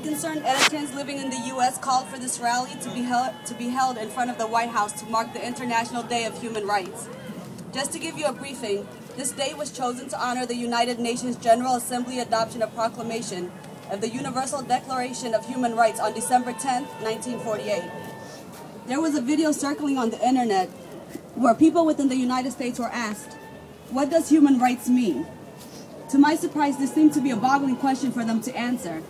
concerned Eritreans living in the U.S. called for this rally to be held in front of the White House to mark the International Day of Human Rights. Just to give you a briefing, this day was chosen to honor the United Nations General Assembly adoption of proclamation of the Universal Declaration of Human Rights on December 10, 1948. There was a video circling on the internet where people within the United States were asked, "What does human rights mean?" To my surprise, this seemed to be a boggling question for them to answer.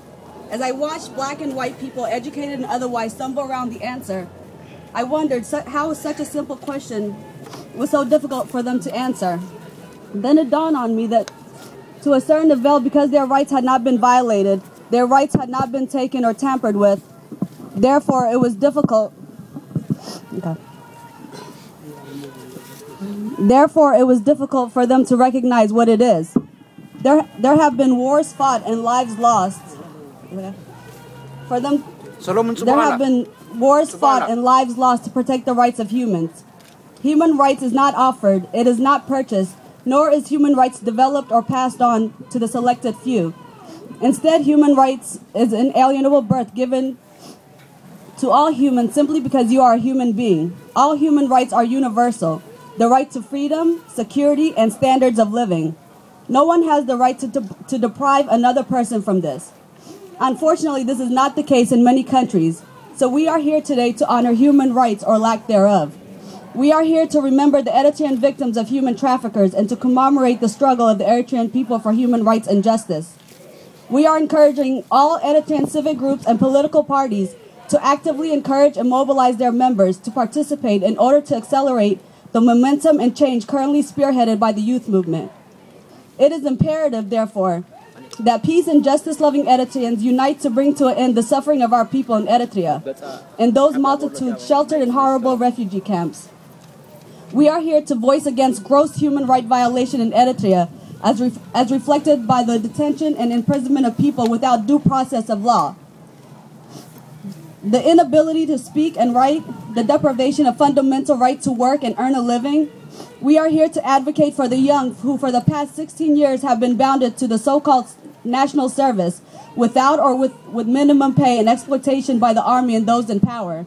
As I watched black and white people, educated and otherwise, stumble around the answer, I wondered how such a simple question was so difficult for them to answer. Then it dawned on me that to assert the veil because their rights had not been violated, their rights had not been taken or tampered with, therefore it was difficult. Okay. Therefore it was difficult for them to recognize what it is. There have been wars fought and lives lost. For them, there have been wars fought and lives lost to protect the rights of humans. Human rights is not offered, it is not purchased, nor is human rights developed or passed on to the selected few. Instead, human rights is an inalienable birth given to all humans simply because you are a human being. All human rights are universal. The right to freedom, security, and standards of living. No one has the right to deprive another person from this. Unfortunately, this is not the case in many countries, so we are here today to honor human rights or lack thereof. We are here to remember the Eritrean victims of human traffickers and to commemorate the struggle of the Eritrean people for human rights and justice. We are encouraging all Eritrean civic groups and political parties to actively encourage and mobilize their members to participate in order to accelerate the momentum and change currently spearheaded by the youth movement. It is imperative, therefore, that peace and justice-loving Eritreans unite to bring to an end the suffering of our people in Eritrea and those multitudes sheltered in horrible refugee camps. We are here to voice against gross human right violation in Eritrea as reflected by the detention and imprisonment of people without due process of law, the inability to speak and write, the deprivation of fundamental right to work and earn a living. We are here to advocate for the young who for the past 16 years have been bounded to the so-called national service without or with minimum pay and exploitation by the army and those in power.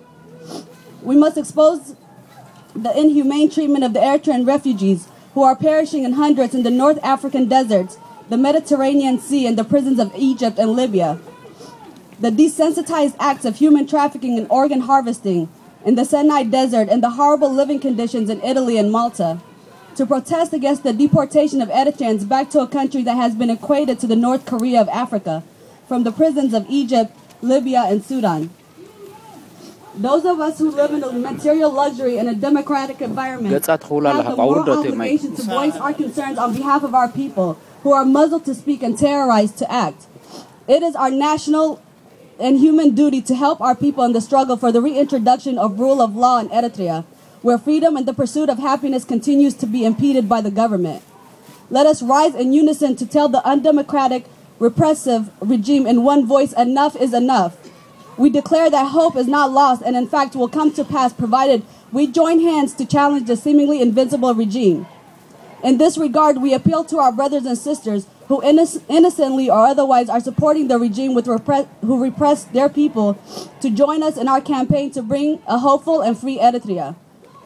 We must expose the inhumane treatment of the Eritrean refugees who are perishing in hundreds in the North African deserts, the Mediterranean Sea, and the prisons of Egypt and Libya. The desensitized acts of human trafficking and organ harvesting in the Sinai Desert and the horrible living conditions in Italy and Malta. To protest against the deportation of Eritreans back to a country that has been equated to the North Korea of Africa, from the prisons of Egypt, Libya, and Sudan. Those of us who live in a material luxury in a democratic environment have the moral obligation to voice our concerns on behalf of our people who are muzzled to speak and terrorized to act. It is our national and human duty to help our people in the struggle for the reintroduction of rule of law in Eritrea, where freedom and the pursuit of happiness continues to be impeded by the government. Let us rise in unison to tell the undemocratic, repressive regime in one voice, enough is enough. We declare that hope is not lost and in fact will come to pass provided we join hands to challenge the seemingly invincible regime. In this regard, we appeal to our brothers and sisters who innocently or otherwise are supporting the regime who repress their people to join us in our campaign to bring a hopeful and free Eritrea,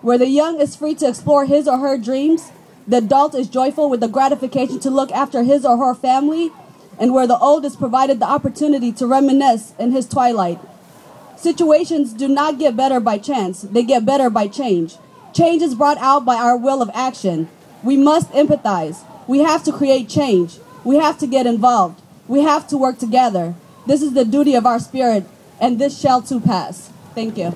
where the young is free to explore his or her dreams, the adult is joyful with the gratification to look after his or her family, and where the old is provided the opportunity to reminisce in his twilight. Situations do not get better by chance, they get better by change. Change is brought out by our will of action. We must empathize. We have to create change. We have to get involved. We have to work together. This is the duty of our spirit, and this shall too pass. Thank you.